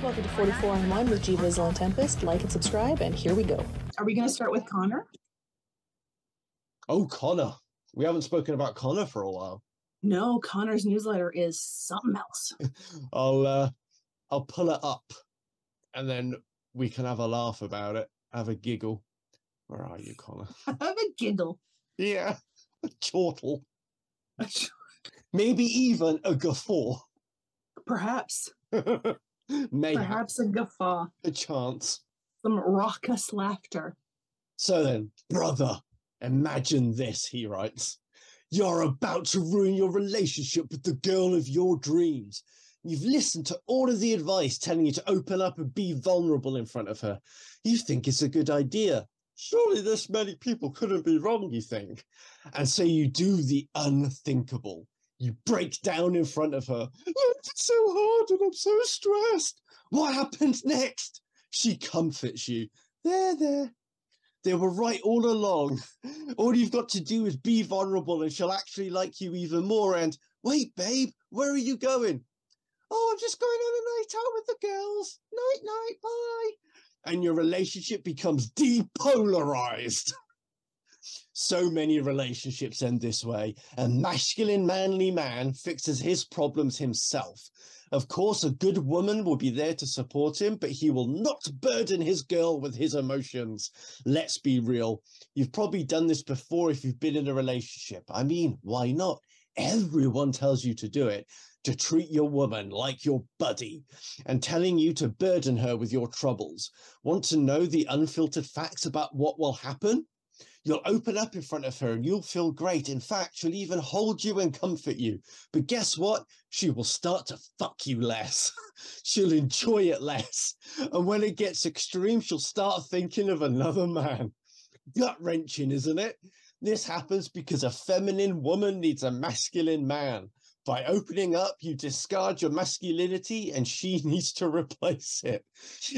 Welcome to 44 on 1 with GVizzle and Tempest. Like and subscribe, and here we go. Are we going to start with Connor? Oh, Connor. We haven't spoken about Connor for a while. No, Connor's newsletter is something else. I'll pull it up, and then we can have a laugh about it, have a giggle. Where are you, Connor? Have a giggle. Yeah, a chortle. Maybe even a guffaw. Perhaps. Maybe. Perhaps a guffaw. A chance. Some raucous laughter. So then, brother, imagine this, he writes. You're about to ruin your relationship with the girl of your dreams. You've listened to all of the advice telling you to open up and be vulnerable in front of her. You think it's a good idea. Surely this many people couldn't be wrong, you think. And so you do the unthinkable. You break down in front of her. It's so hard and I'm so stressed. What happens next? She comforts you. There. They were right all along. All you've got to do is be vulnerable and she'll actually like you even more. And wait, babe, where are you going? Oh, I'm just going on a night out with the girls. Night, bye. And your relationship becomes depolarized. So many relationships end this way. A masculine, manly man fixes his problems himself. Of course, a good woman will be there to support him, but he will not burden his girl with his emotions. Let's be real. You've probably done this before if you've been in a relationship. I mean, why not? Everyone tells you to do it, to treat your woman like your buddy, and telling you to burden her with your troubles. Want to know the unfiltered facts about what will happen? You'll open up in front of her and you'll feel great. In fact, she'll even hold you and comfort you. But guess what? She will start to fuck you less. She'll enjoy it less. And when it gets extreme, she'll start thinking of another man. Gut-wrenching, isn't it? This happens because a feminine woman needs a masculine man. By opening up, you discard your masculinity and she needs to replace it.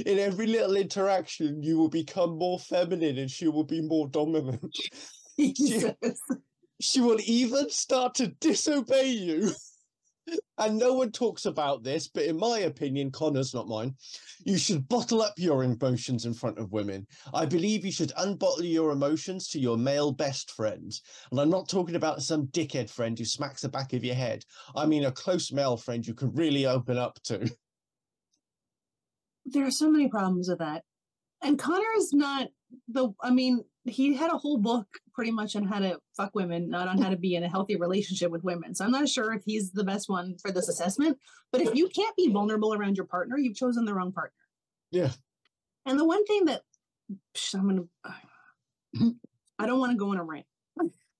In every little interaction, you will become more feminine and she will be more dominant. She will even start to disobey you. And no one talks about this, but in my opinion, Connor's not mine, you should bottle up your emotions in front of women. I believe you should unbottle your emotions to your male best friends. And I'm not talking about some dickhead friend who smacks the back of your head. I mean a close male friend you can really open up to. There are so many problems with that. And Connor is not he had a whole book pretty much on how to fuck women, not on how to be in a healthy relationship with women. So I'm not sure if he's the best one for this assessment. But if you can't be vulnerable around your partner, you've chosen the wrong partner. Yeah. And the one thing that I don't want to go on a rant.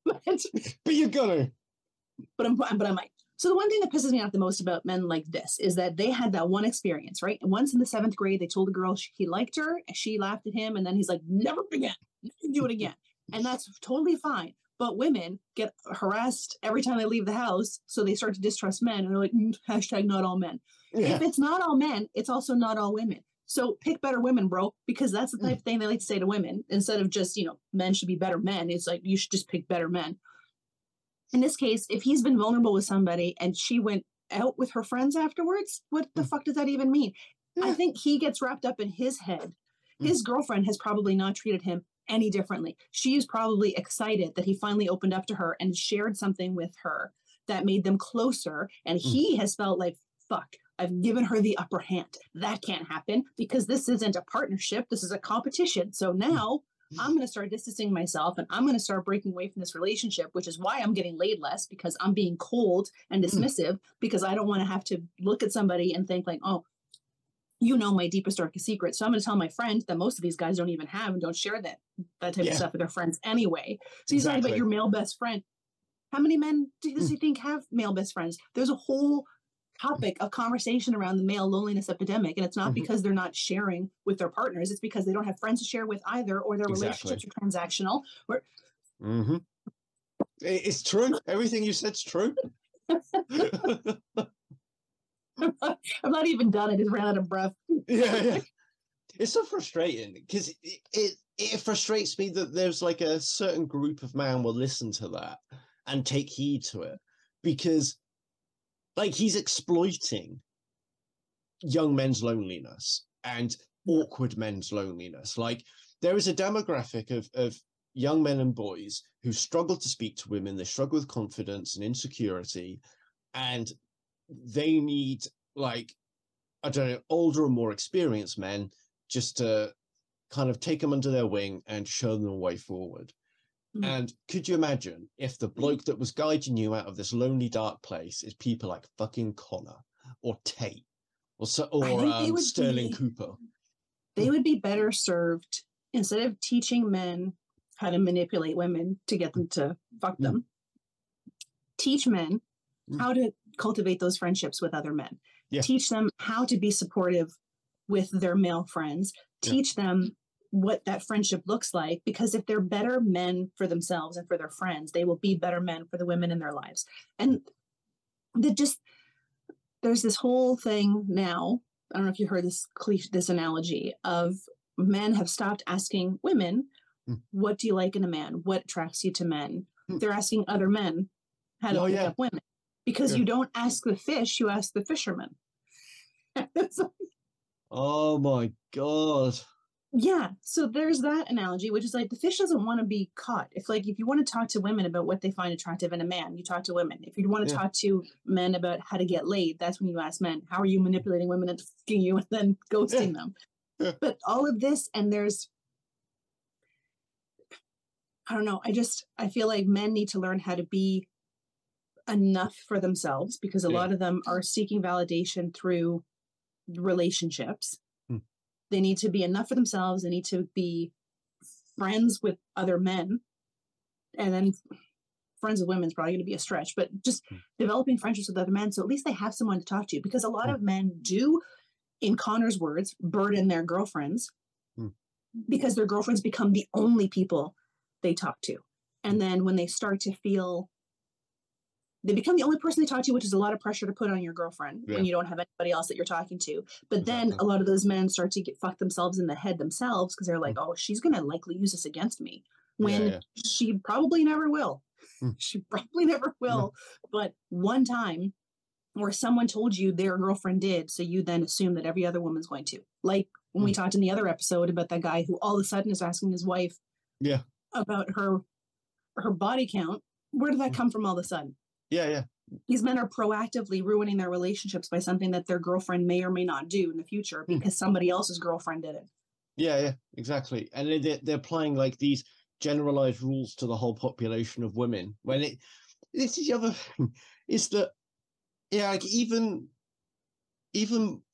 but you're gonna. But I might. So the one thing that pisses me off the most about men like this is that they had that one experience, right? And once in the 7th grade, they told a girl he liked her, and she laughed at him, and then he's like, never again, never do it again. And that's totally fine. But women get harassed every time they leave the house, so they start to distrust men, and they're like, hashtag not all men. Yeah. If it's not all men, it's also not all women. So pick better women, bro, because that's the type of thing they like to say to women. Instead of just, men should be better men, it's like, you should just pick better men. In this case, if he's been vulnerable with somebody and she went out with her friends afterwards, what the fuck does that even mean? Yeah. I think he gets wrapped up in his head. His girlfriend has probably not treated him any differently. She is probably excited that he finally opened up to her and shared something with her that made them closer. And he has felt like, fuck, I've given her the upper hand. That can't happen because this isn't a partnership. This is a competition. So now I'm going to start distancing myself and I'm going to start breaking away from this relationship, which is why I'm getting laid less, because I'm being cold and dismissive because I don't want to have to look at somebody and think like, oh, my deepest, darkest secret. So I'm going to tell my friend that most of these guys don't even have and don't share that type of stuff with their friends anyway. So he's talking about your male best friend. How many men does he think have male best friends? There's a whole topic of conversation around the male loneliness epidemic, and it's not because they're not sharing with their partners, it's because they don't have friends to share with either, or their relationships are transactional. It's true. Everything you said's true. I'm not even done. I just ran out of breath. Yeah. It's so frustrating because it frustrates me that there's like a certain group of men will listen to that and take heed to it, because like he's exploiting young men's loneliness and awkward men's loneliness. Like, there is a demographic of young men and boys who struggle to speak to women. They struggle with confidence and insecurity, and they need, like, I don't know, older or more experienced men just to kind of take them under their wing and show them a way forward. And could you imagine if the bloke that was guiding you out of this lonely, dark place is people like fucking Connor or Tate or Sterling Cooper? They would be better served, instead of teaching men how to manipulate women to get them to fuck them, teach men how to cultivate those friendships with other men. Yeah. Teach them how to be supportive with their male friends. Teach them what that friendship looks like, because if they're better men for themselves and for their friends, they will be better men for the women in their lives. And there's this whole thing now, I don't know if you heard this analogy of men have stopped asking women, what do you like in a man? What attracts you to men? They're asking other men how to pick up women, because you don't ask the fish, you ask the fisherman. Oh my God. Yeah, so there's that analogy, which is like the fish doesn't want to be caught. If you want to talk to women about what they find attractive in a man, you talk to women. If you want to talk to men about how to get laid, that's when you ask men, how are you manipulating women and fucking you and then ghosting them? But all of this, and I don't know, I feel like men need to learn how to be enough for themselves, because a lot of them are seeking validation through relationships. They need to be enough for themselves. They need to be friends with other men. And then friends with women is probably going to be a stretch, but just developing friendships with other men, so at least they have someone to talk to. Because a lot of men do, in Connor's words, burden their girlfriends, because their girlfriends become the only people they talk to. And then when they start to feel, they become the only person they talk to, which is a lot of pressure to put on your girlfriend when you don't have anybody else that you're talking to. But then a lot of those men start to get fucked themselves in the head themselves, because they're like, oh, she's going to likely use this against me, when she probably never will. She probably never will. But one time where someone told you their girlfriend did, so you then assume that every other woman's going to. Like when we talked in the other episode about that guy who all of a sudden is asking his wife about her body count. Where did that come from all of a sudden? These men are proactively ruining their relationships by something that their girlfriend may or may not do in the future, because somebody else's girlfriend did it. Yeah, exactly. And they're applying like these generalized rules to the whole population of women. When this is the other thing, is that like even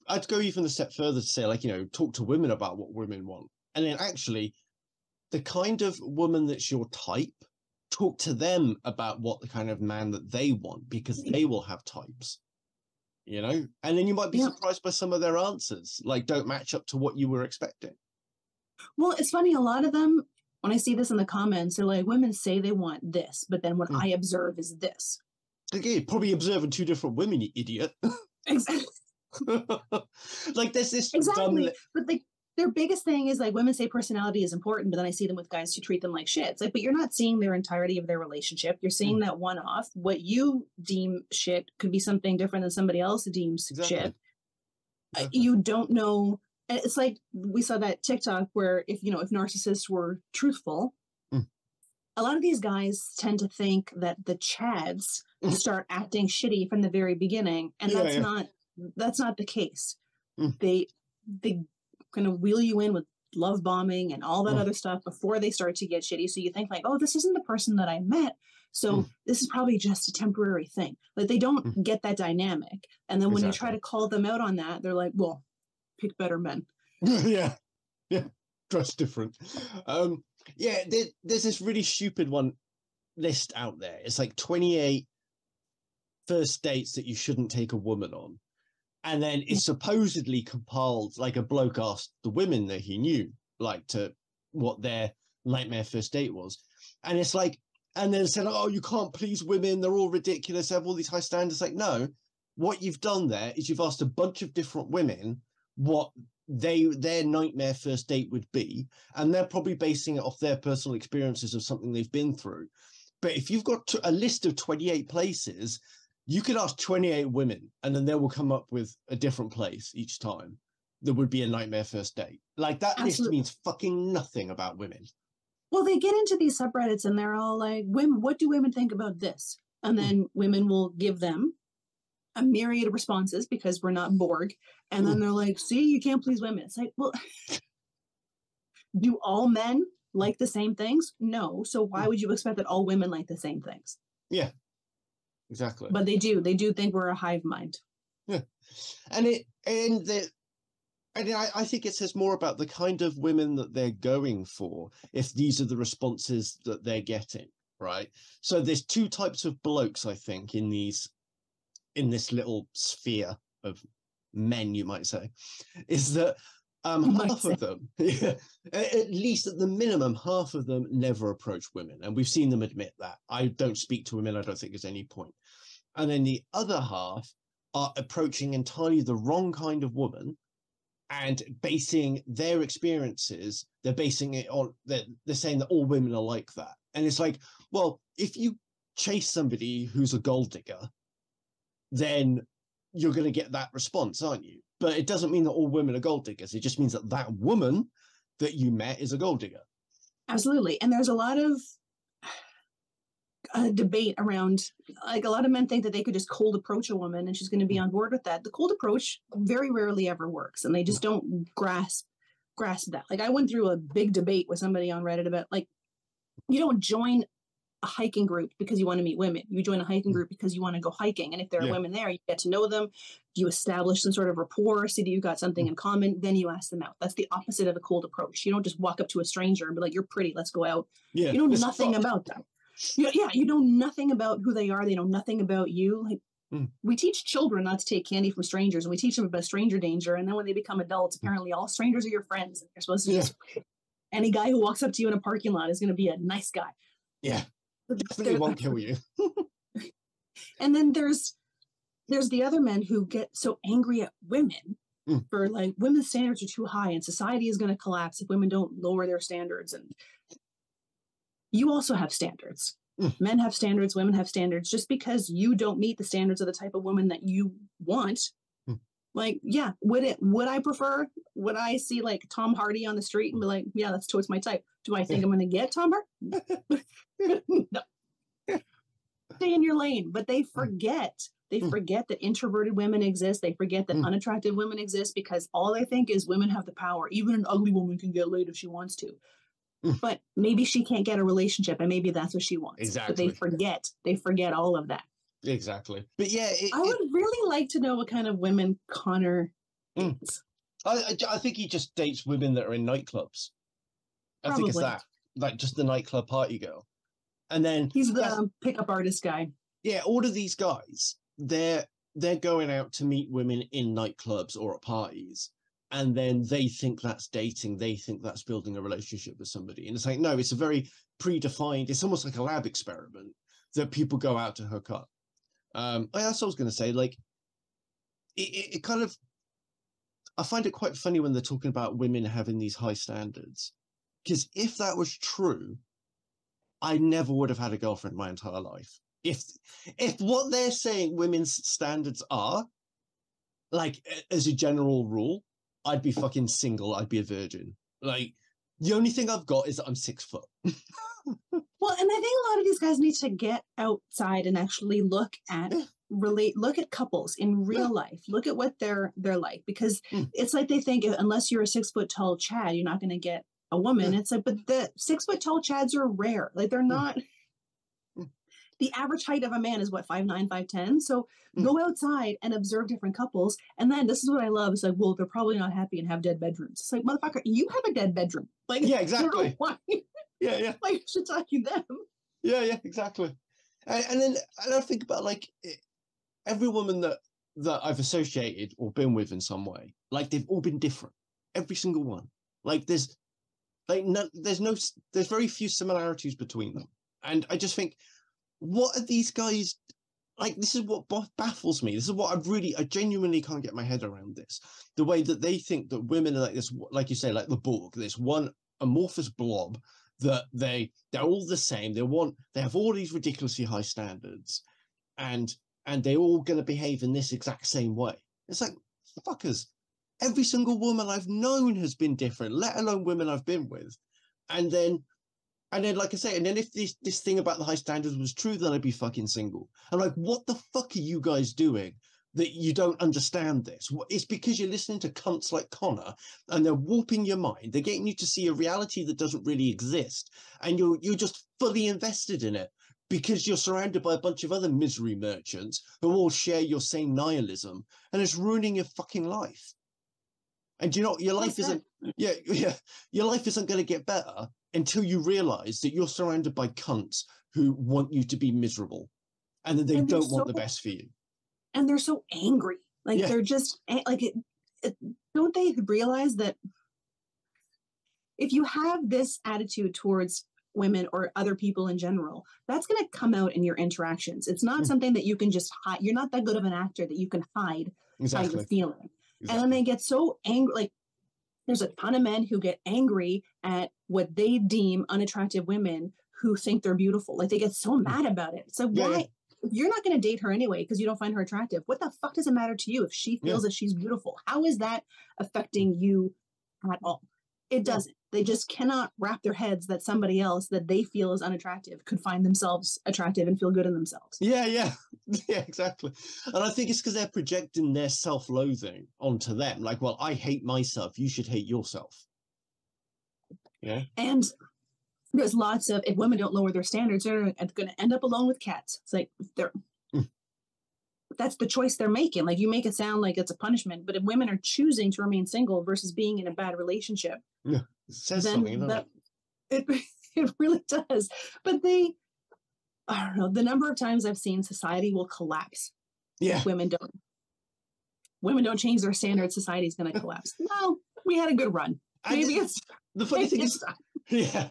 I'd go even a step further to say, like, talk to women about what women want, and then actually the kind of woman that's your type, talk to them about what the kind of man that they want, because they will have types, and then you might be surprised by some of their answers, like don't match up to what you were expecting. Well, it's funny, a lot of them, when I see this in the comments, they're like, women say they want this, but then what I observe is this. Okay, probably observing two different women, you idiot. Exactly. Like there's this but their biggest thing is like, women say personality is important, but then I see them with guys who treat them like shit. It's like, but you're not seeing their entirety of their relationship. You're seeing that one off. What you deem shit could be something different than somebody else deems shit. You don't know. And it's like, we saw that TikTok where if narcissists were truthful, a lot of these guys tend to think that the Chads start acting shitty from the very beginning. And that's not the case. They kind of wheel you in with love bombing and all that other stuff before they start to get shitty. So you think like, oh, this isn't the person that I met, so this is probably just a temporary thing. Like they don't get that dynamic. And then when you try to call them out on that, they're like, well, pick better men. yeah dress different. There's this really stupid one list out there. It's like 28 first dates that you shouldn't take a woman on. And then it's supposedly compiled, like a bloke asked the women that he knew, like, to what their nightmare first date was. And it's like, and then said, oh, you can't please women. They're all ridiculous. They have all these high standards. Like, no, what you've done there is you've asked a bunch of different women what their nightmare first date would be. And they're probably basing it off their personal experiences of something they've been through. But if you've got a list of 28 places, you could ask 28 women and then they will come up with a different place each time. There would be a nightmare first date. Like that list means fucking nothing about women. Well, they get into these subreddits and they're all like, women, what do women think about this? And then women will give them a myriad of responses because we're not Borg. And then they're like, see, you can't please women. It's like, well, do all men like the same things? No. So why would you expect that all women like the same things? Yeah, exactly. But they do. They do think we're a hive mind. Yeah. I think it says more about the kind of women that they're going for if these are the responses that they're getting, right? So there's two types of blokes, I think, in this little sphere of men, you might say, is that half of them, at least at the minimum, half of them never approach women. And we've seen them admit that. I don't speak to women. I don't think there's any point. And then the other half are approaching entirely the wrong kind of woman and basing their experiences, they're basing it on, they're saying that all women are like that. And it's like, well, if you chase somebody who's a gold digger, then you're going to get that response, aren't you? But it doesn't mean that all women are gold diggers. It just means that that woman that you met is a gold digger. Absolutely. And there's a lot of debate around, like, a lot of men think that they could just cold approach a woman and she's going to be on board with that. The cold approach very rarely ever works, and they just don't grasp that. Like, I went through a big debate with somebody on Reddit about, like, you don't join a hiking group because you want to meet women. You join a hiking group because you want to go hiking. And if there are women there, you get to know them, you establish some sort of rapport, see that you've got something in common, then you ask them out. That's the opposite of a cold approach. You don't just walk up to a stranger and be like, you're pretty, let's go out. You know nothing about them. You know nothing about who they are. They know nothing about you. Like, we teach children not to take candy from strangers, and we teach them about stranger danger. And then when they become adults, apparently all strangers are your friends. And you're supposed to just, any guy who walks up to you in a parking lot is going to be a nice guy. Yeah. Definitely won't kill you. And then there's the other men who get so angry at women for, like, women's standards are too high and society is going to collapse if women don't lower their standards. And you also have standards. Men have standards, women have standards. Just because you don't meet the standards of the type of woman that you want, like, yeah, would I prefer, would I see, like, Tom Hardy on the street and be like, yeah, that's towards my type? Do I think I'm going to get Tom Hardy? No. Stay in your lane. But they forget that introverted women exist. They forget that unattractive women exist, because all they think is women have the power. Even an ugly woman can get laid if she wants to. But maybe she can't get a relationship, and maybe that's what she wants. Exactly. But they forget all of that. Exactly. But yeah, I would really like to know what kind of women Connor dates. I think he just dates women that are in nightclubs. I think it's that, like, just the nightclub party girl. And then he's the pickup artist guy. Yeah, all of these guys, they're going out to meet women in nightclubs or at parties, and then they think that's dating. They think that's building a relationship with somebody. And it's like, no, it's a very predefined, it's almost like a lab experiment that people go out to hook up. That's what I was going to say. Like, it kind of, I find it quite funny when they're talking about women having these high standards, because if that was true, I never would have had a girlfriend my entire life. If what they're saying women's standards are, like, as a general rule, I'd be fucking single. I'd be a virgin. Like, the only thing I've got is that I'm 6 foot. Well, and I think a lot of these guys need to get outside and actually look at couples in real life. Look at what they're like, because it's like they think unless you're a 6 foot tall Chad, you're not going to get a woman. It's like, but the 6 foot tall Chads are rare. Like, they're not. The average height of a man is what, 5'9", 5'10". So go outside and observe different couples. And then this is what I love. It's like, well, they're probably not happy and have dead bedrooms. It's like, motherfucker, you have a dead bedroom. Like, yeah, exactly. Why? Yeah. Why should talk to them? Yeah, exactly. And I think about, like, every woman that I've associated or been with in some way, like, they've all been different. Every single one. Like, there's very few similarities between them. And I just think, what are these guys like? This is what baffles me. This is what I genuinely can't get my head around this. The way that they think that women are like this, like you say, like the Borg, this one amorphous blob that they're all the same. They have all these ridiculously high standards, and and they're all going to behave in this exact same way. It's like, fuckers, every single woman I've known has been different, let alone women I've been with. And then, like I say, and then if this thing about the high standards was true, then I'd be fucking single. I'm like, what the fuck are you guys doing that you don't understand this? It's because you're listening to cunts like Connor, and they're warping your mind. They're getting you to see a reality that doesn't really exist, and you're just fully invested in it because you're surrounded by a bunch of other misery merchants who all share your same nihilism, and it's ruining your fucking life. And you know, your life isn't, your life isn't going to get better until you realize that you're surrounded by cunts who want you to be miserable, and that they don't want the best for you. And they're so angry. Like, they're just like, don't they realize that if you have this attitude towards women or other people in general, that's going to come out in your interactions. It's not something that you can just hide. You're not that good of an actor that you can hide how you're feeling. And then they get so angry. Like, there's a ton of men who get angry at what they deem unattractive women who think they're beautiful. Like, they get so mad about it. So why? You're not going to date her anyway because you don't find her attractive. What the fuck does it matter to you if she feels that she's beautiful? How is that affecting you at all? It doesn't. They just cannot wrap their heads that somebody else that they feel is unattractive could find themselves attractive and feel good in themselves. Yeah, exactly. And I think it's because they're projecting their self-loathing onto them. Like, well, I hate myself. You should hate yourself. Yeah. And there's lots of, if women don't lower their standards, they're going to end up alone with cats. It's like, that's the choice they're making. Like, you make it sound like it's a punishment, but if women are choosing to remain single versus being in a bad relationship, it says something, doesn't it? It really does. But I don't know, the number of times I've seen society will collapse. Yeah. Women don't change their standards, society's going to collapse. Well, we had a good run. Maybe it's the funny thing is, yeah.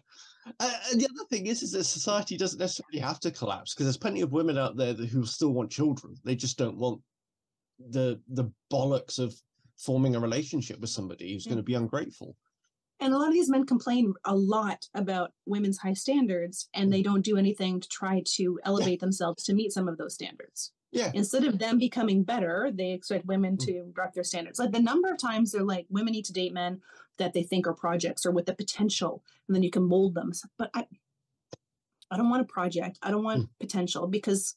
And the other thing is that society doesn't necessarily have to collapse, because there's plenty of women out there who still want children. They just don't want the bollocks of forming a relationship with somebody who's going to be ungrateful. And a lot of these men complain a lot about women's high standards, and they don't do anything to try to elevate themselves to meet some of those standards. Yeah. Instead of them becoming better, they expect women to drop their standards. Like, the number of times they're like, women need to date men that they think are projects or with the potential, and then you can mold them. But I don't want a project. I don't want potential, because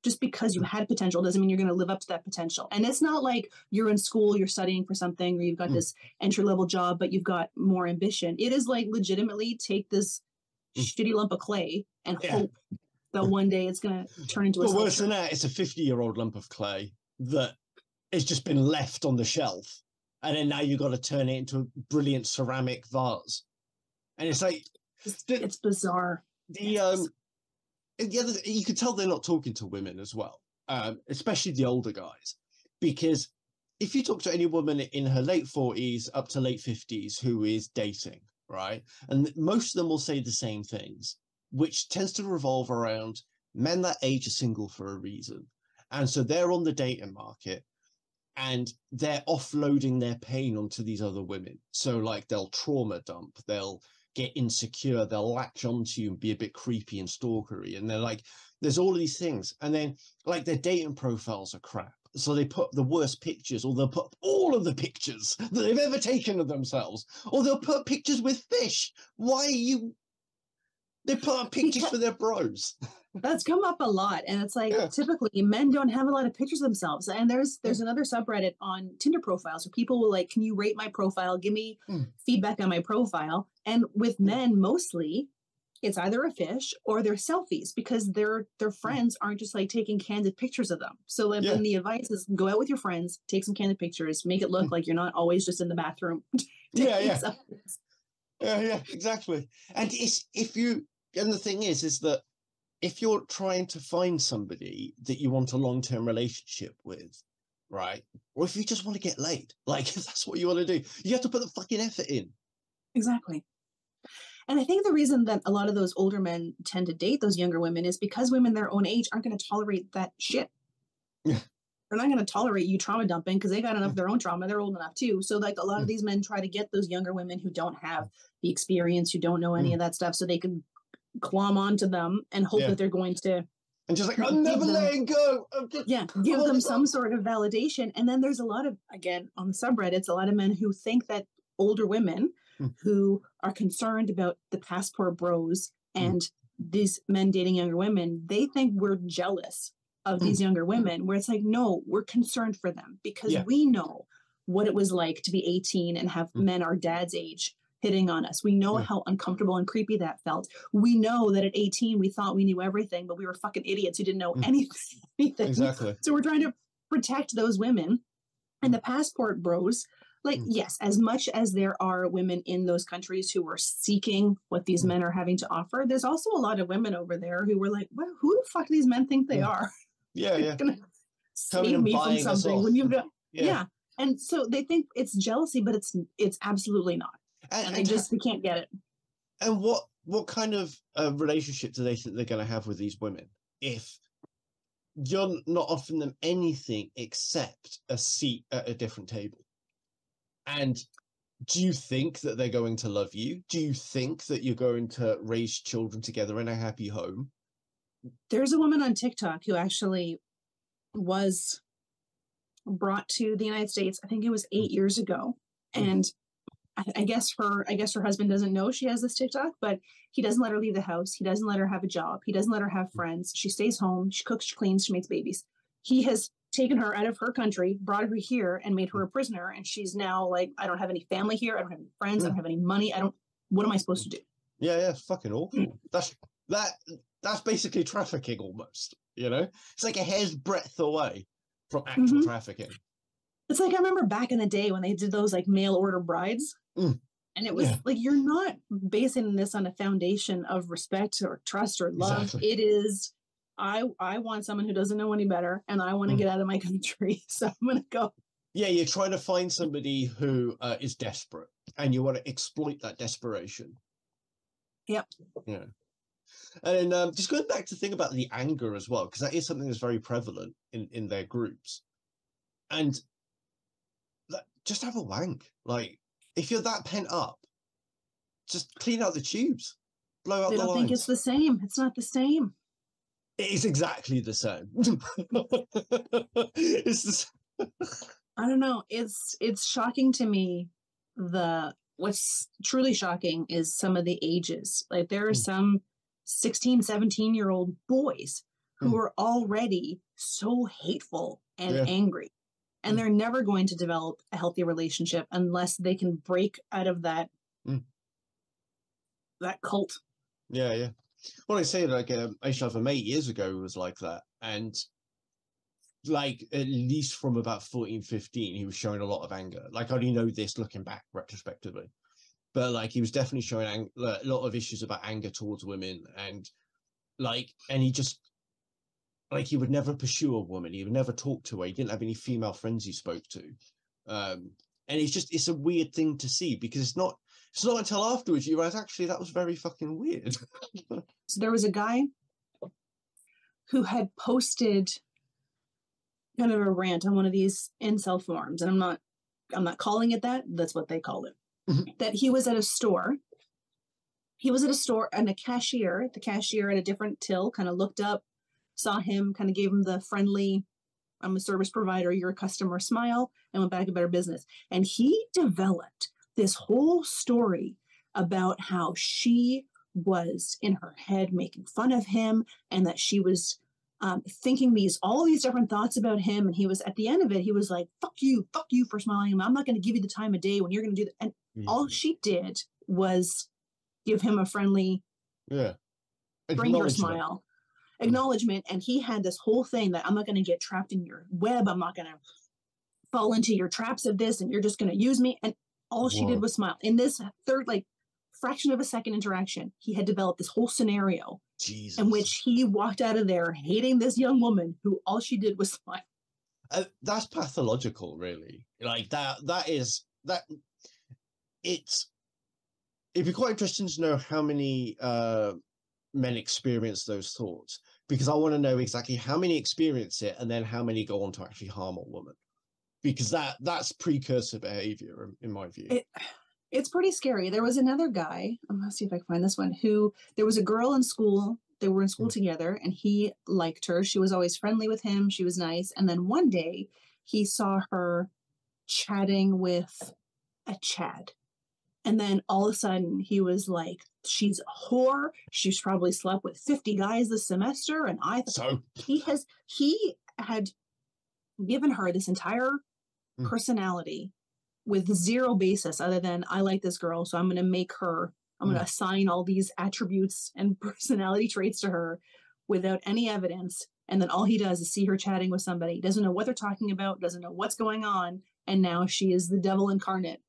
just because you had potential doesn't mean you're going to live up to that potential. And it's not like you're in school, you're studying for something, or you've got this entry-level job, but you've got more ambition. It is like, legitimately take this shitty lump of clay and hope that one day it's going to turn into a sculpture. Worse than that, it's a 50-year-old lump of clay that has just been left on the shelf. And then now you've got to turn it into a brilliant ceramic vase. And it's like... It's bizarre. The other, you can tell they're not talking to women as well, especially the older guys. Because if you talk to any woman in her late 40s up to late 50s who is dating, right? And most of them will say the same things, which tends to revolve around men that age are single for a reason. And so they're on the dating market, and they're offloading their pain onto these other women. So, like, they'll trauma dump, they'll get insecure, they'll latch onto you and be a bit creepy and stalkery. And they're like, there's all of these things. And then, like, their dating profiles are crap. So they put the worst pictures, or they'll put all of the pictures that they've ever taken of themselves, or they'll put pictures with fish. Why are you... They put up pictures for their bros. That's come up a lot. And it's like, typically men don't have a lot of pictures of themselves. And there's another subreddit on Tinder profiles where people will like, can you rate my profile? Give me feedback on my profile. And with men, mostly it's either a fish or their selfies, because their friends aren't just like taking candid pictures of them. So then the advice is, go out with your friends, take some candid pictures, make it look like you're not always just in the bathroom. Yeah, exactly. And the thing is that if you're trying to find somebody that you want a long-term relationship with, right? Or if you just want to get laid, like, if that's what you want to do, you have to put the fucking effort in. Exactly. And I think the reason that a lot of those older men tend to date those younger women is because women their own age aren't going to tolerate that shit. Yeah. They're not going to tolerate you trauma dumping, because they got enough of their own trauma. They're old enough too. So like, a lot of these men try to get those younger women who don't have the experience, who don't know any of that stuff, so they can clomb onto them and hope that they're going to And just like, Like, I'm never give them- letting go. I'm just give them holding some on. sort of validation. And then there's a lot of, again, on the subreddits, a lot of men who think that older women who are concerned about the passport bros and these men dating younger women, they think we're jealous of these younger women, where it's like, no, we're concerned for them because we know what it was like to be 18 and have men our dad's age hitting on us. We know how uncomfortable and creepy that felt. We know that at 18, we thought we knew everything, but we were fucking idiots who didn't know anything. Exactly. So we're trying to protect those women. And the passport bros, like, yes, as much as there are women in those countries who are seeking what these men are having to offer, there's also a lot of women over there who were like, well, who the fuck do these men think they are? Yeah. Gonna save me from something when you've got, And so they think it's jealousy, but it's absolutely not. And they can't get it. And what kind of relationship do they think they're going to have with these women if you're not offering them anything except a seat at a different table? And do you think that they're going to love you? Do you think that you're going to raise children together in a happy home? There's a woman on TikTok who actually was brought to the United States. I think it was 8 years ago. And I guess her husband doesn't know she has this TikTok, but he doesn't let her leave the house. He doesn't let her have a job. He doesn't let her have friends. She stays home. She cooks, she cleans, she makes babies. He has taken her out of her country, brought her here, and made her a prisoner. And she's now like, I don't have any family here. I don't have any friends. I don't have any money. What am I supposed to do? Yeah, it's fucking awful. That's basically trafficking almost, you know? It's like a hair's breadth away from actual trafficking. It's like, I remember back in the day when they did those like mail order brides. And it was like, you're not basing this on a foundation of respect or trust or love. Exactly. It is, I want someone who doesn't know any better, and I want to get out of my country. So I'm going to go. Yeah, you're trying to find somebody who is desperate, and you want to exploit that desperation. Yep. Yeah. And just going back to think about the anger as well, because that is something that's very prevalent in their groups. And just have a wank. Like, if you're that pent up, just clean out the tubes, blow out the lines. They don't think it's the same. It's not the same. It is exactly the same. It's I don't know. It's shocking to me. What's truly shocking is some of the ages. Like, there are some 16, 17-year-old boys who are already so hateful and angry. And they're never going to develop a healthy relationship unless they can break out of that cult. Yeah. Well, I say, like, I used to have a mate years ago who was like that. And, like, at least from about 14, 15, he was showing a lot of anger. Like, I only know this looking back retrospectively. But, like, he was definitely showing a lot of issues about anger towards women. And, like, and he just... like, he would never pursue a woman. He would never talk to her. He didn't have any female friends he spoke to. And it's a weird thing to see, because it's not until afterwards you realize, actually, that was very fucking weird. So there was a guy who had posted kind of a rant on one of these incel forums. And I'm not calling it that. That's what they call it. That he was at a store. He was at a store, and the cashier at a different till kind of looked up, saw him, kind of gave him the friendly, I'm a service provider, you're a customer smile, and went back about her business. And he developed this whole story about how she was in her head making fun of him, and that she was thinking all these different thoughts about him. And he was, at the end of it, he was like, fuck you for smiling. I'm not going to give you the time of day when you're going to do that. And all she did was give him a friendly, bring your smile. Acknowledgement. And he had this whole thing that I'm not going to get trapped in your web. I'm not going to fall into your traps of this, and you're just going to use me. And all she did was smile. In this third, like, fraction of a second interaction, he had developed this whole scenario in which he walked out of there hating this young woman who all she did was smile. That's pathological, really. Like, it'd be quite interesting to know how many men experience those thoughts, because I want to know exactly how many experience it and then how many go on to actually harm a woman, because that's precursor behavior in my view. It's pretty scary. There was another guy, I'm gonna see if I can find this one, who, there was a girl in school They were in school together, and he liked her. She was always friendly with him. She was nice. And then one day he saw her chatting with a Chad. And then all of a sudden he was like, she's a whore. She's probably slept with 50 guys this semester. And he had given her this entire personality with zero basis other than, I like this girl, so I'm going to assign all these attributes and personality traits to her without any evidence. And then all he does is see her chatting with somebody, doesn't know what they're talking about, doesn't know what's going on. And now she is the devil incarnate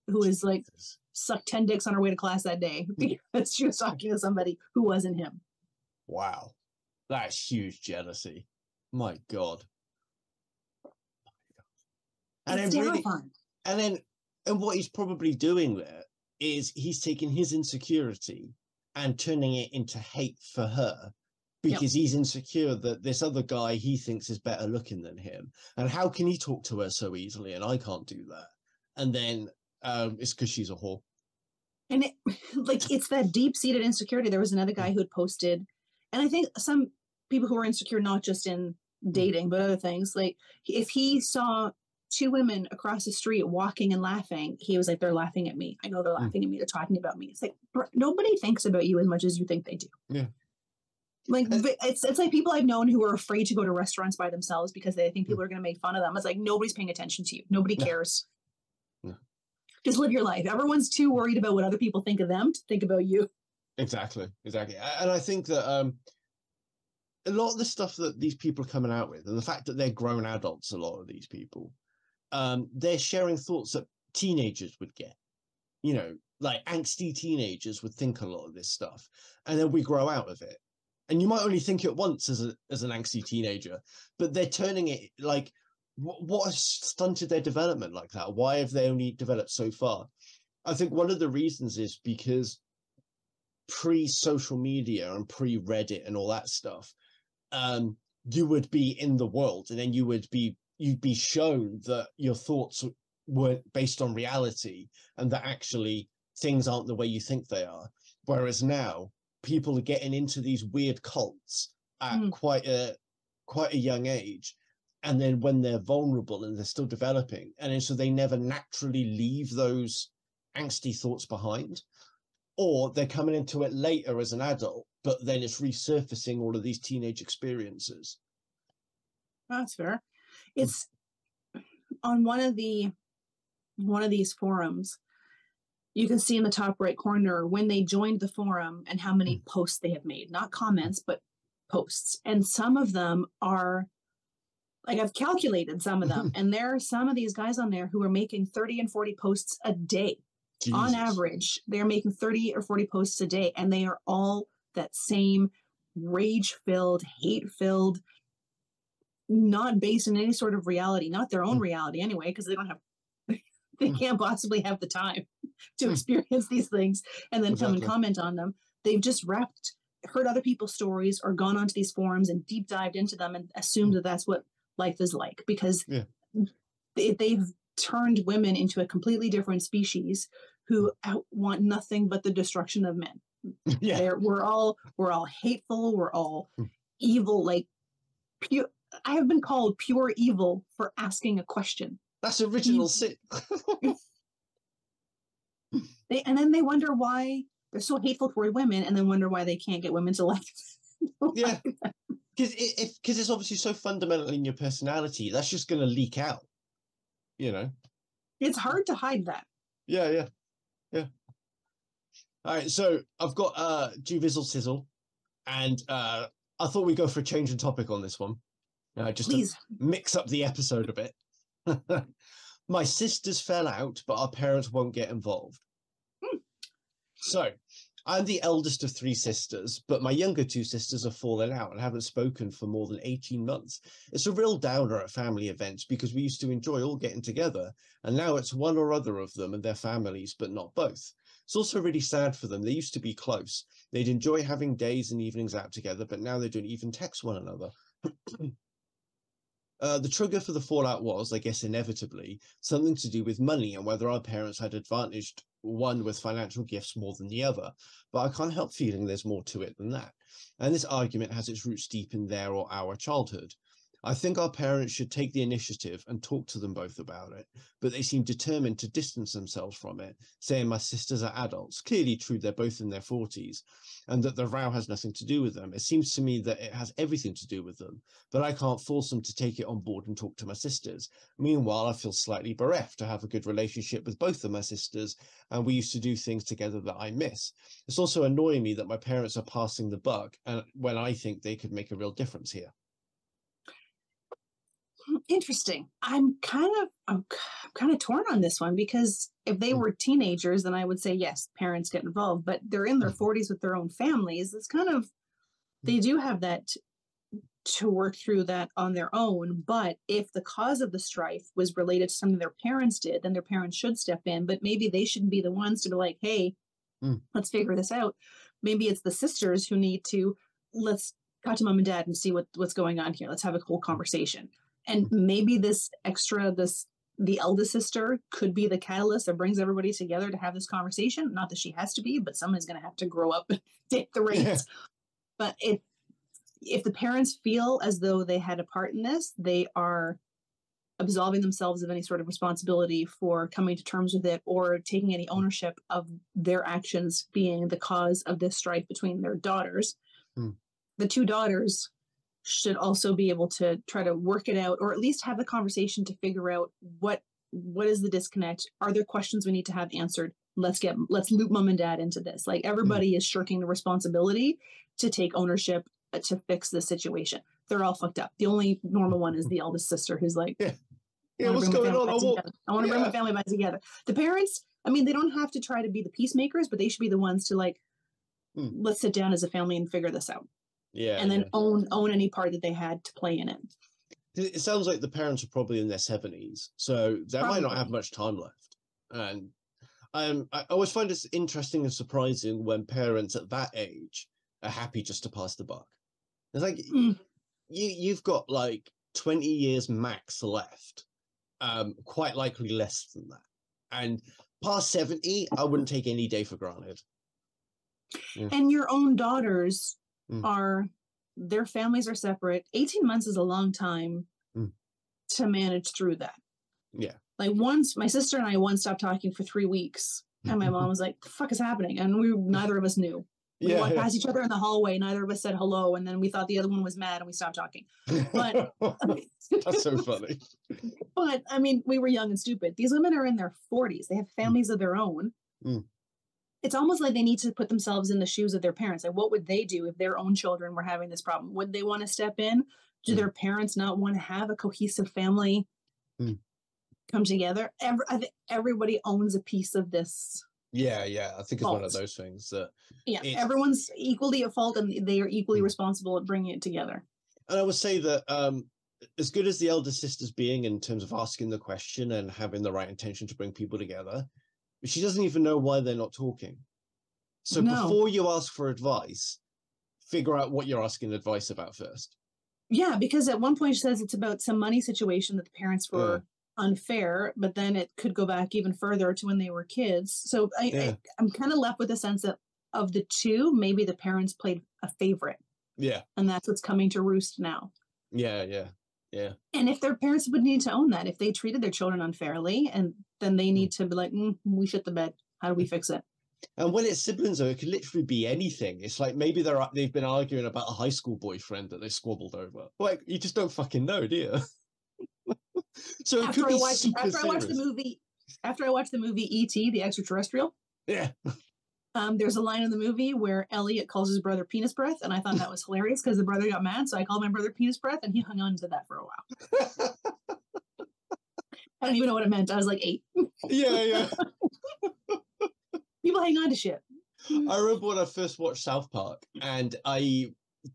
who is like sucked 10 dicks on her way to class that day because she was talking to somebody who wasn't him. Wow. That's huge jealousy. My God. And it's terrifying. And what he's probably doing there is he's taking his insecurity and turning it into hate for her because he's insecure that this other guy he thinks is better looking than him. And how can he talk to her so easily and I can't do that? And then it's because she's a whore. And it's that deep-seated insecurity. There was another guy who had posted, and I think some people who are insecure, not just in dating, but other things, like if he saw two women across the street walking and laughing, he was like, they're laughing at me. I know they're laughing at me. They're talking about me. It's like, nobody thinks about you as much as you think they do. Yeah. Like, it's like people I've known who are afraid to go to restaurants by themselves because they think people are going to make fun of them. It's like, nobody's paying attention to you. Nobody cares. No. Just live your life. Everyone's too worried about what other people think of them to think about you. Exactly. And I think that a lot of the stuff that these people are coming out with, and the fact that they're grown adults, a lot of these people, they're sharing thoughts that teenagers would get. You know, like angsty teenagers would think a lot of this stuff, and then we grow out of it. And you might only think it once as an angsty teenager, but they're turning it like, what has stunted their development like that? Why have they only developed so far? I think one of the reasons is because pre-social media and pre-Reddit and all that stuff, you would be in the world, and then you'd be shown that your thoughts weren't based on reality and that actually things aren't the way you think they are. Whereas now people are getting into these weird cults at quite a young age. And then when they're vulnerable and they're still developing, and then so they never naturally leave those angsty thoughts behind, or they're coming into it later as an adult, but then it's resurfacing all of these teenage experiences. That's fair. It's on one of these forums, you can see in the top right corner when they joined the forum and how many posts they have made, not comments, but posts. And some of them are, like, I've calculated some of them, and there are some of these guys on there who are making 30 and 40 posts a day. Jesus. On average, they're making 30 or 40 posts a day, and they are all that same rage-filled, hate-filled, not based in any sort of reality, not their own reality anyway, because they can't possibly have the time to experience these things and then come and comment on them. They've just heard other people's stories or gone onto these forums and deep dived into them and assumed that that's what life is like, because they've turned women into a completely different species who want nothing but the destruction of men. We're all hateful. We're all evil. Like, I have been called pure evil for asking a question. That's original sin. And then they wonder why they're so hateful toward women, and then wonder why they can't get women to like them. Yeah. Because it's obviously so fundamental in your personality, that's just going to leak out, you know? It's hard to hide that. Yeah. All right, so I've got GVizzle Sizzle, and I thought we'd go for a change in topic on this one. Just Please. To mix up the episode a bit. My sisters fell out, but our parents won't get involved. So, I'm the eldest of 3 sisters, but my younger 2 sisters have fallen out and haven't spoken for more than 18 months. It's a real downer at family events because we used to enjoy all getting together, and now it's one or other of them and their families, but not both. It's also really sad for them. They used to be close. They'd enjoy having days and evenings out together, but now they don't even text one another. The trigger for the fallout was, I guess inevitably, something to do with money and whether our parents had advantaged one with financial gifts more than the other, but I can't help feeling there's more to it than that. And this argument has its roots deep in their or our childhood. I think our parents should take the initiative and talk to them both about it, but they seem determined to distance themselves from it, saying my sisters are adults. Clearly true, they're both in their 40s, and that the row has nothing to do with them. It seems to me that it has everything to do with them, but I can't force them to take it on board and talk to my sisters. Meanwhile, I feel slightly bereft to have a good relationship with both of my sisters, and we used to do things together that I miss. It's also annoying me that my parents are passing the buck, and when I think they could make a real difference here. Interesting. I'm kind of torn on this one, because if they were teenagers, then I would say yes, parents get involved, but they're in their 40s with their own families. It's kind of, they do have that to work through that on their own. But if the cause of the strife was related to something their parents did, then their parents should step in, but maybe they shouldn't be the ones to be like, hey, let's figure this out. Maybe it's the sisters who need to, let's talk to mom and dad and see what's going on here. Let's have a whole conversation. And maybe the eldest sister could be the catalyst that brings everybody together to have this conversation. Not that she has to be, but someone's going to have to grow up and take the reins. Yeah. But if the parents feel as though they had a part in this, they are absolving themselves of any sort of responsibility for coming to terms with it or taking any ownership of their actions being the cause of this strife between their daughters. The two daughters should also be able to try to work it out, or at least have the conversation to figure out what is the disconnect. Are there questions we need to have answered? Let's loop mom and dad into this. Like, everybody is shirking the responsibility to take ownership to fix the situation. They're all fucked up. The only normal one is the eldest sister, who's like, what's going on? I want to bring my family back together. The parents, I mean, they don't have to try to be the peacemakers, but they should be the ones to like, let's sit down as a family and figure this out. And then own any part that they had to play in it. It sounds like the parents are probably in their 70s, so they might not have much time left. And I always find it interesting and surprising when parents at that age are happy just to pass the buck. It's like you've got like 20 years max left, quite likely less than that. And past 70, I wouldn't take any day for granted. And your own daughters their families are separate. 18 months is a long time to manage through that. Yeah. Like, once my sister and I stopped talking for 3 weeks, and my mom was like, the fuck is happening? And neither of us knew. We walked past each other in the hallway, neither of us said hello, and then we thought the other one was mad and we stopped talking. But that's so funny. But I mean, we were young and stupid. These women are in their 40s. They have families of their own. It's almost like they need to put themselves in the shoes of their parents. Like, what would they do if their own children were having this problem? Would they want to step in? Do their parents not want to have a cohesive family come together? I think everybody owns a piece of this. Yeah. I think it's one of those things that... Yeah, everyone's equally at fault, and they are equally responsible at bringing it together. And I would say that as good as the elder sister's being in terms of asking the question and having the right intention to bring people together, she doesn't even know why they're not talking. So before you ask for advice, figure out what you're asking advice about first. Yeah, because at one point she says it's about some money situation that the parents were unfair, but then it could go back even further to when they were kids. So I'm kind of left with a sense that of the two, maybe the parents played a favorite. Yeah. And that's what's coming to roost now. Yeah. And if their parents would need to own that, if they treated their children unfairly, and then they need to be like, we shit the bed. How do we fix it? And when it's siblings, though, it could literally be anything. It's like maybe they've been arguing about a high school boyfriend that they squabbled over. Like, you just don't fucking know, do you? So it could be super serious. After I watched the movie E.T., the Extraterrestrial. Yeah. There's a line in the movie where Elliot calls his brother penis breath, and I thought that was hilarious because the brother got mad, so I called my brother penis breath, and he hung on to that for a while. I don't even know what it meant. I was like 8. Yeah. People hang on to shit. I remember when I first watched South Park, and I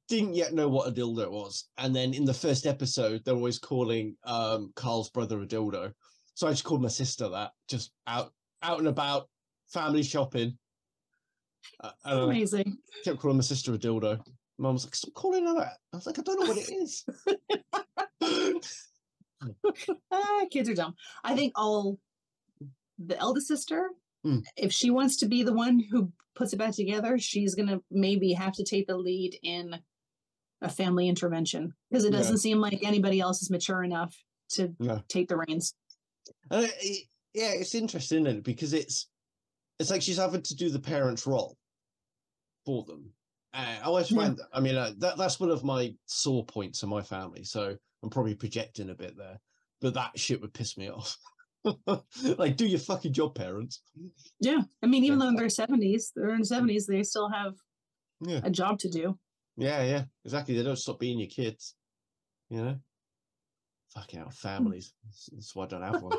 didn't yet know what a dildo was. And then in the first episode, they're always calling Carl's brother a dildo. So I just called my sister that, just out and about, family shopping. Amazing. Kept calling my sister a dildo. Mum was like, stop calling her that. I was like, I don't know what it is. Kids are dumb. I think the eldest sister If she wants to be the one who puts it back together, she's going to maybe have to take the lead in a family intervention, because it doesn't seem like anybody else is mature enough to take the reins. Yeah, it's interesting, isn't it? Because it's like she's having to do the parent's role for them. I always find, I mean, that's one of my sore points in my family. So I'm probably projecting a bit there, but that shit would piss me off. Like, do your fucking job, parents. Yeah, I mean, even though in their 70s, they still have a job to do. Yeah, exactly. They don't stop being your kids, you know. Fucking hell, families. That's why I don't have one.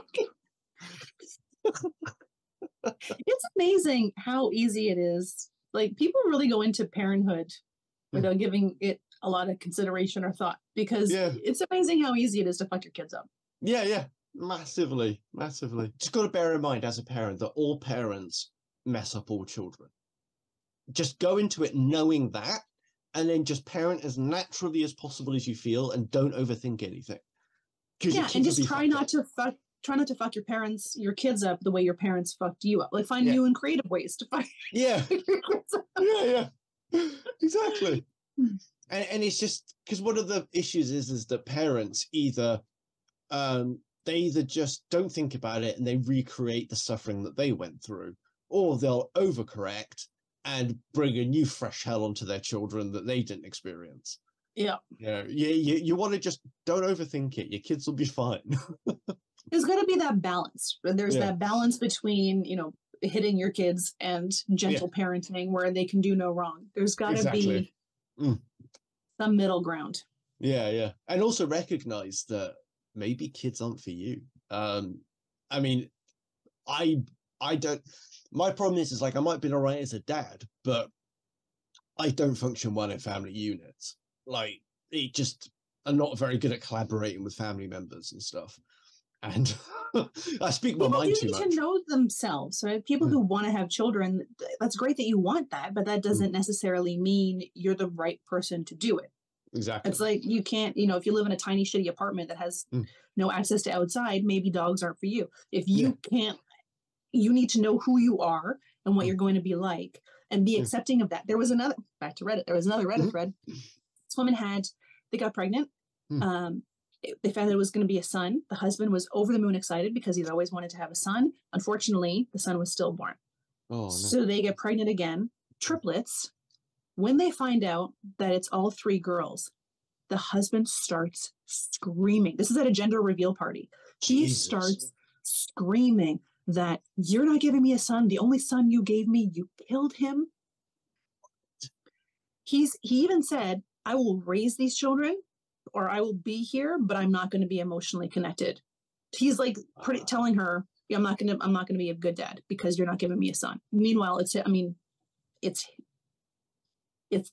It's amazing how easy it is. Like, people really go into parenthood without giving it a lot of consideration or thought, because it's amazing how easy it is to fuck your kids up. Yeah. Massively. Just got to bear in mind as a parent that all parents mess up all children. Just go into it knowing that, and then just parent as naturally as possible as you feel, and don't overthink anything. Yeah, and just try not to fuck your kids up the way your parents fucked you up. Like, find new and creative ways to fuck your kids up. Yeah. Exactly. And it's just because one of the issues is that parents either just don't think about it and they recreate the suffering that they went through, or they'll overcorrect and bring a new fresh hell onto their children that they didn't experience. Yeah. You want to just don't overthink it. Your kids will be fine. There's got to be that balance. There's that balance between, hitting your kids and gentle parenting where they can do no wrong. There's got to be some middle ground. Yeah. And also recognize that maybe kids aren't for you. I mean, I don't. My problem is like I might be all right as a dad, but I don't function well in family units. Like, I'm not very good at collaborating with family members and stuff. And I speak my mind too much. People need to know themselves, right? People who want to have children, that's great that you want that, but that doesn't necessarily mean you're the right person to do it. Exactly. It's like you can't, if you live in a tiny, shitty apartment that has no access to outside, maybe dogs aren't for you. If you can't, you need to know who you are and what you're going to be like and be accepting of that. There was another Reddit thread. This woman they got pregnant. They found that it was going to be a son. The husband was over the moon excited because he's always wanted to have a son. Unfortunately, the son was stillborn. Oh, no. So they get pregnant again, triplets. When they find out that it's all 3 girls, the husband starts screaming. This is at a gender reveal party. He starts screaming that you're not giving me a son. The only son you gave me, you killed him. He even said, I will raise these children or I will be here, but I'm not going to be emotionally connected. He's like telling her, I'm not going to be a good dad because you're not giving me a son. Meanwhile, it's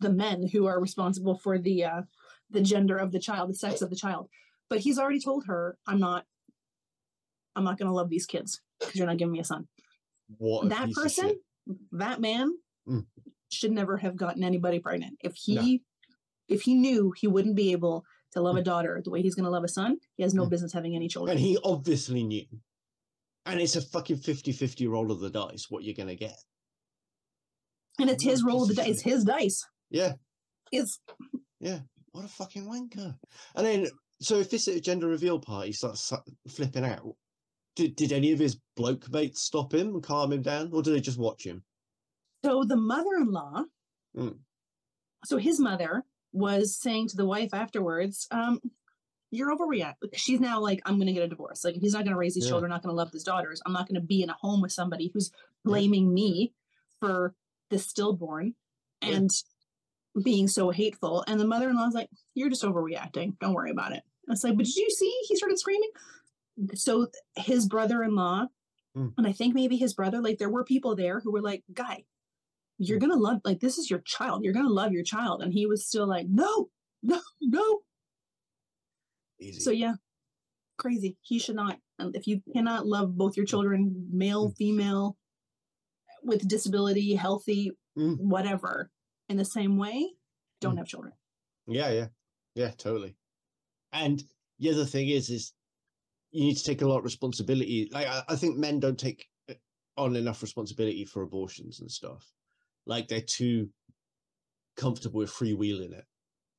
the men who are responsible for the gender of the child, the sex of the child. But he's already told her, I'm not going to love these kids because you're not giving me a son. That person, that man should never have gotten anybody pregnant. If he knew he wouldn't be able to love a daughter the way he's going to love a son, he has no business having any children. And he obviously knew. And it's a fucking 50-50 roll of the dice, what you're going to get. And it's his roll of the dice. It's his dice. Yeah. Yeah. What a fucking wanker. And then, so if this at a gender reveal party starts flipping out, did any of his bloke mates stop him and calm him down? Or did they just watch him? So the mother-in-law, so his mother was saying to the wife afterwards, you're overreacting. She's now like, I'm going to get a divorce. Like, if he's not going to raise these children, not going to love his daughters, I'm not going to be in a home with somebody who's blaming me for the stillborn and being so hateful. And the mother-in-law's like, you're just overreacting. Don't worry about it. I was like, but did you see? He started screaming. So his brother-in-law, and I think maybe his brother, like there were people there who were like, guy, you're going to love, like, this is your child. You're going to love your child. And he was still like, no. Easy. So yeah, crazy. He should not. And if you cannot love both your children, male, female, with disability, healthy, whatever, in the same way, don't have children. Yeah, totally. And the other thing is you need to take a lot of responsibility. Like I think men don't take on enough responsibility for abortions and stuff. Like they're too comfortable with freewheeling it,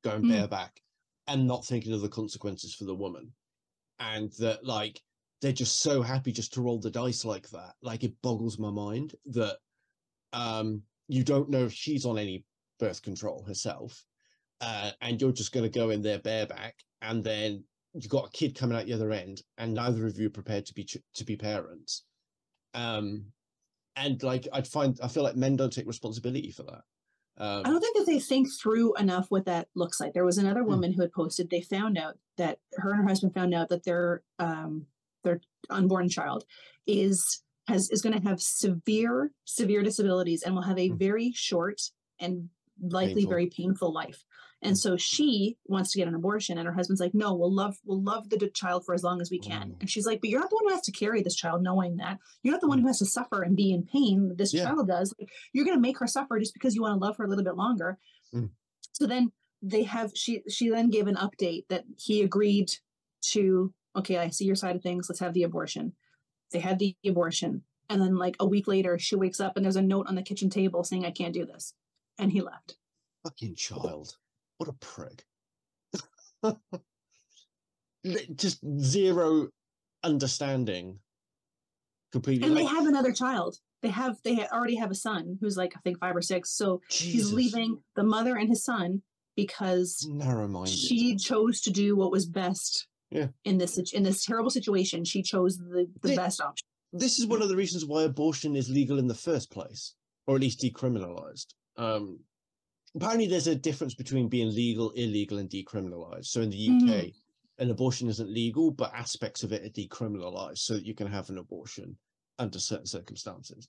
going bareback, and not thinking of the consequences for the woman. And that, like, they're just so happy just to roll the dice like that. Like, it boggles my mind that you don't know if she's on any birth control herself, and you're just going to go in there bareback, and then you've got a kid coming out the other end, and neither of you are prepared to be parents. And like, I feel like men don't take responsibility for that. I don't think that they think through enough what that looks like. There was another woman who had posted, they found out that her and her husband found out that their unborn child is going to have severe disabilities and will have a very short and likely very painful life. And so she wants to get an abortion, and her husband's like, no, we'll love the child for as long as we can. And she's like, but you're not the one who has to carry this child, knowing that. You're not the one who has to suffer and be in pain that this child does. Like, you're going to make her suffer just because you want to love her a little bit longer. So then she then gave an update that he agreed to, okay, I see your side of things. Let's have the abortion. They had the abortion. And then like a week later, she wakes up and there's a note on the kitchen table saying, I can't do this. And he left. Fucking child. What a prick. Just zero understanding. Completely. And they have another child. They already have a son who's like, I think 5 or 6. So he's leaving the mother and his son because narrow-minded. She chose to do what was best in this terrible situation. She chose the best option. This is one of the reasons why abortion is legal in the first place, or at least decriminalized. Apparently there's a difference between being legal, illegal, and decriminalized. So in the UK, an abortion isn't legal, but aspects of it are decriminalized so that you can have an abortion under certain circumstances.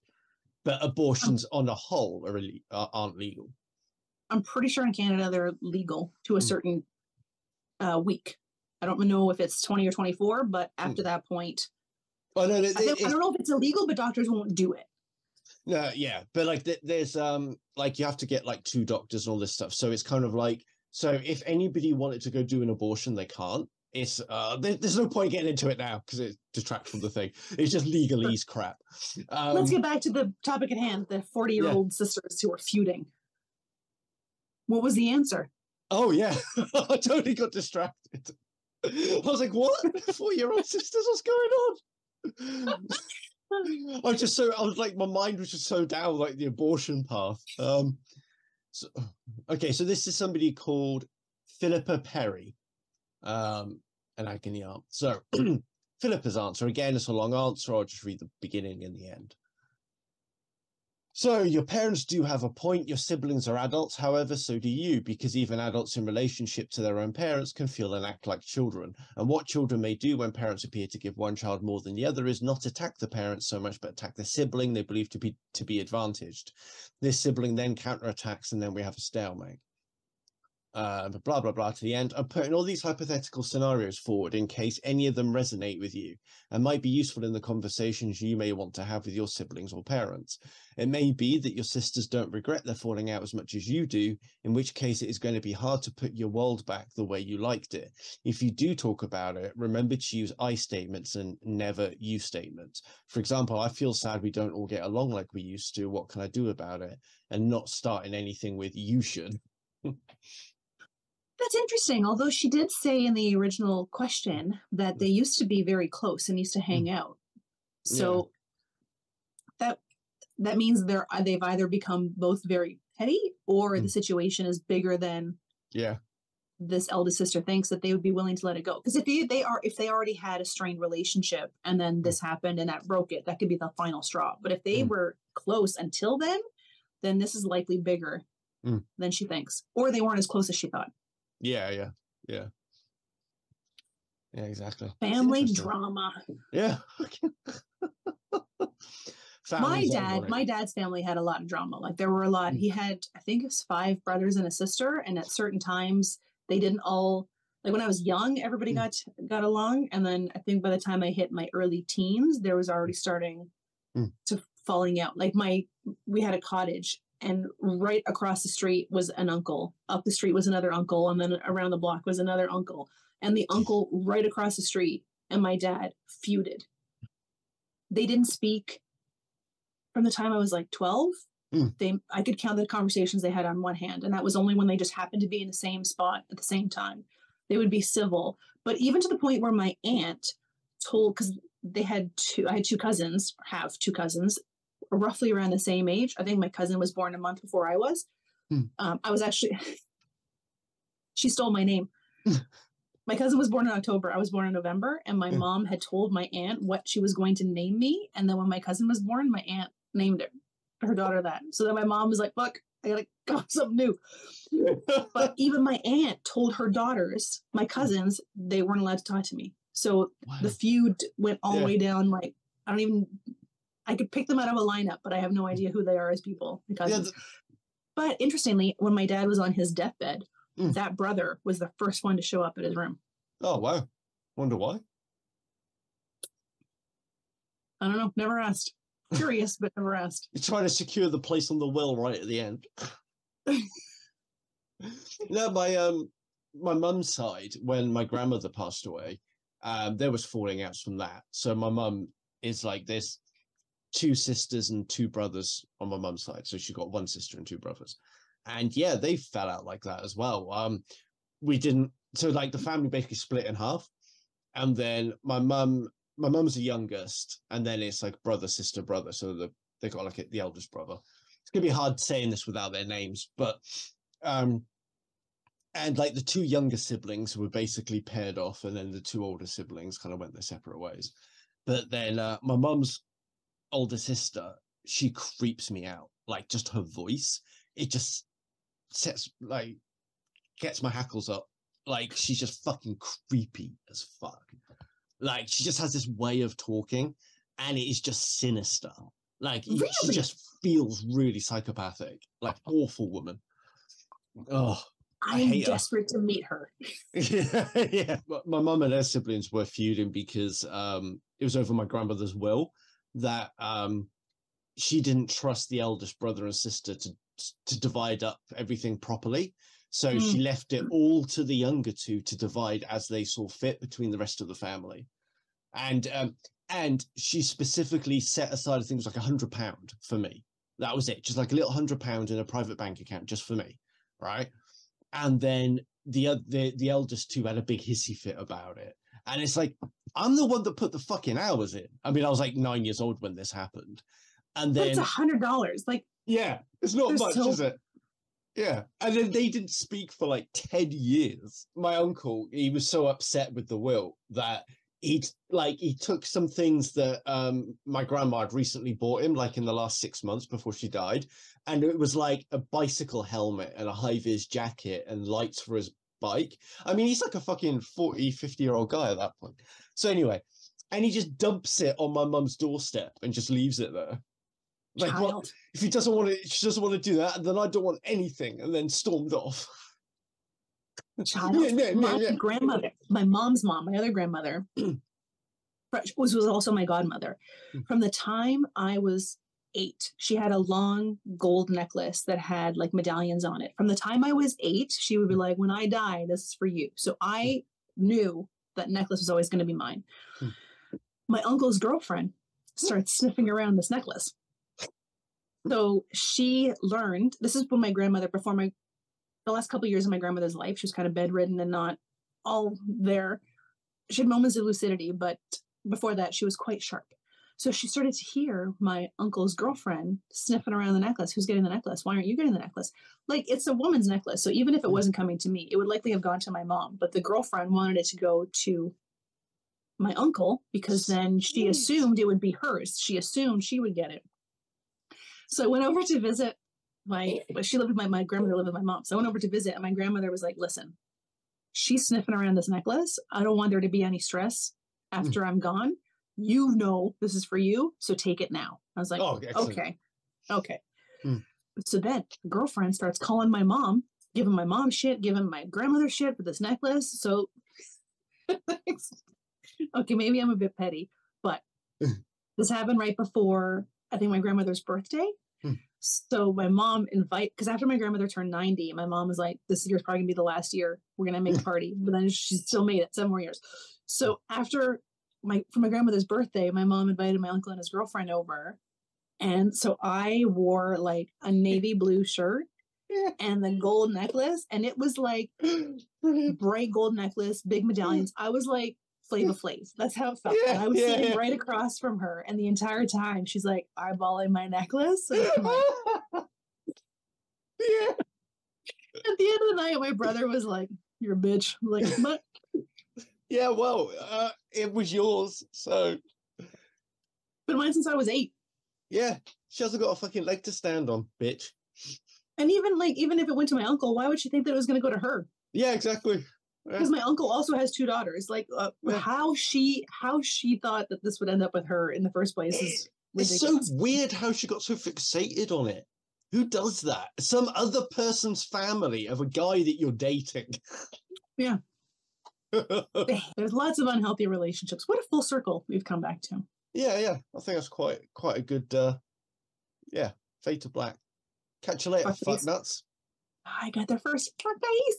But abortions on a whole aren't legal. I'm pretty sure in Canada they're legal to a certain week. I don't know if it's 20 or 24, but after that point, I don't know if it's illegal, but doctors won't do it. No, yeah, but like there's like you have to get like 2 doctors and all this stuff. So it's kind of like, so if anybody wanted to go do an abortion, they can't. It's there's no point getting into it now because it detracts from the thing. It's just legalese crap. Let's get back to the topic at hand. The 40-year-old sisters who are feuding. What was the answer? Oh yeah, I totally got distracted. I was like, what? 4-year-old sisters? What's going on? My mind was just so down like the abortion path. So this is somebody called Philippa Perry, an agony aunt. So Philippa's answer, again, it's a long answer. I'll just read the beginning and the end. So your parents do have a point. Your siblings are adults, however, so do you, because even adults in relationship to their own parents can feel and act like children. And what children may do when parents appear to give one child more than the other is not attack the parents so much, but attack the sibling they believe to be advantaged. This sibling then counterattacks, and then we have a stalemate. Blah, blah, blah to the end. I'm putting all these hypothetical scenarios forward in case any of them resonate with you and might be useful in the conversations you may want to have with your siblings or parents. It may be that your sisters don't regret their falling out as much as you do, in which case it is going to be hard to put your world back the way you liked it. If you do talk about it, remember to use I statements and never you statements. For example, I feel sad we don't all get along like we used to. What can I do about it? And not starting anything with you should. That's interesting. Although she did say in the original question that they used to be very close and used to hang out. So that means they've either become both very petty, or the situation is bigger than this eldest sister thinks, that they would be willing to let it go. Because if they already had a strained relationship and then this happened and that broke it, that could be the final straw. But if they were close until then this is likely bigger than she thinks, or they weren't as close as she thought. Yeah, exactly. Family drama. Yeah. My dad's family had a lot of drama. Like there were a lot. He had, I think it was 5 brothers and a sister, and at certain times they didn't all, like when I was young, everybody got along, and then I think by the time I hit my early teens, there was already starting to falling out. Like we had a cottage, and right across the street was an uncle. Up the street was another uncle. And then around the block was another uncle. And the uncle right across the street and my dad feuded. They didn't speak from the time I was like 12, I could count the conversations they had on one hand. And that was only when they just happened to be in the same spot at the same time. They would be civil. But even to the point where my aunt told, because I had two cousins, roughly around the same age. I think my cousin was born a month before I was. I was actually, she stole my name. My cousin was born in October. I was born in November. And my mom had told my aunt what she was going to name me. And then when my cousin was born, my aunt named her daughter that. So then my mom was like, fuck, I gotta come up with something new. But even my aunt told her daughters, my cousins, they weren't allowed to talk to me. So the feud went all the way down. Like, I could pick them out of a lineup, but I have no idea who they are as people. But interestingly, when my dad was on his deathbed, that brother was the first one to show up at his room. Oh, wow. Wonder why? I don't know. Never asked. Curious, but never asked. You're trying to secure the place on the will right at the end. No, my mum's side, when my grandmother passed away, there was falling outs from that. So my mum is like, there's 2 sisters and 2 brothers on my mum's side. So she got 1 sister and 2 brothers. And yeah, they fell out like that as well. So like the family basically split in half. And then my mum's the youngest, and then it's like brother, sister, brother. So they got like the eldest brother. It's gonna be hard saying this without their names, but and like the 2 younger siblings were basically paired off, and then the 2 older siblings kind of went their separate ways. But then my mum's older sister, she creeps me out. Like just her voice, it just gets my hackles up. Like she's just fucking creepy as fuck. Like she just has this way of talking, and it is just sinister. Like really? She just feels really psychopathic. Like awful woman. Oh, I'm desperate to meet her. Yeah. My mum and her siblings were feuding because it was over my grandmother's will that she didn't trust the eldest brother and sister to divide up everything properly. So she left it all to the younger 2 to divide as they saw fit between the rest of the family. And she specifically set aside, I think it was like £100 for me. That was it. Just like a little £100 in a private bank account just for me. Right. And then the eldest 2 had a big hissy fit about it. And it's like, I'm the one that put the fucking hours in. I mean, I was like 9 years old when this happened. And then it's $100. Like, yeah, it's not much, is it? Yeah. And then they didn't speak for like 10 years. My uncle, he was so upset with the will that he took some things that my grandma had recently bought him, like in the last 6 months before she died. And it was like a bicycle helmet and a high-vis jacket and lights for his bike. I mean, he's like a fucking 40, 50-year-old guy at that point. So anyway, and he just dumps it on my mum's doorstep and just leaves it there. Like, what, if she doesn't want to do that, then I don't want anything, and then stormed off. Grandmother, my mom's mom, my other grandmother, was also my godmother. From the time I was 8, she had a long gold necklace that had like medallions on it. From the time I was 8, she would be like, when I die, this is for you. So I knew that necklace was always going to be mine. My uncle's girlfriend started sniffing around this necklace. So she learned, this is when my grandmother, the last couple of years of my grandmother's life, she was kind of bedridden and not all there. She had moments of lucidity, but before that, she was quite sharp. So she started to hear my uncle's girlfriend sniffing around the necklace. Who's getting the necklace? Why aren't you getting the necklace? Like, it's a woman's necklace. So even if it wasn't coming to me, it would likely have gone to my mom. But the girlfriend wanted it to go to my uncle because then she assumed it would be hers. She assumed she would get it. So I went over to visit my grandmother lived with my mom. So I went over to visit, and my grandmother was like, listen, she's sniffing around this necklace. I don't want there to be any stress after I'm gone. You know this is for you, so take it now. I was like, okay. So then the girlfriend starts calling my mom, giving my mom shit, giving my grandmother shit for this necklace. So, okay, maybe I'm a bit petty, but this happened right before, I think, my grandmother's birthday. So my mom because after my grandmother turned 90, my mom was like, this year's probably gonna be the last year we're gonna make a party. But then she still made it 7 more years. So for my grandmother's birthday, my mom invited my uncle and his girlfriend over, And so I wore like a navy blue shirt and the gold necklace. And it was like bright gold necklace, big medallions. I was like Flava Flav. That's how it felt. And I was sitting right across from her. And the entire time she's like eyeballing my necklace. And I'm like, At the end of the night, my brother was like, "You're a bitch." I'm like, "What?" Yeah, well, it was yours, so. Been mine since I was 8. Yeah, she hasn't got a fucking leg to stand on, bitch. And even if it went to my uncle, why would she think that it was going to go to her? Yeah, exactly. Because my uncle also has 2 daughters. Like, how she thought that this would end up with her in the first place is ridiculous. It's so weird how she got so fixated on it. Who does that? Some other person's family of a guy that you're dating. Yeah. There's lots of unhealthy relationships. What a full circle we've come back to. Yeah. I think that's quite a good, fade to black. Catch you later, fuck nuts. I got there first. Fuck face.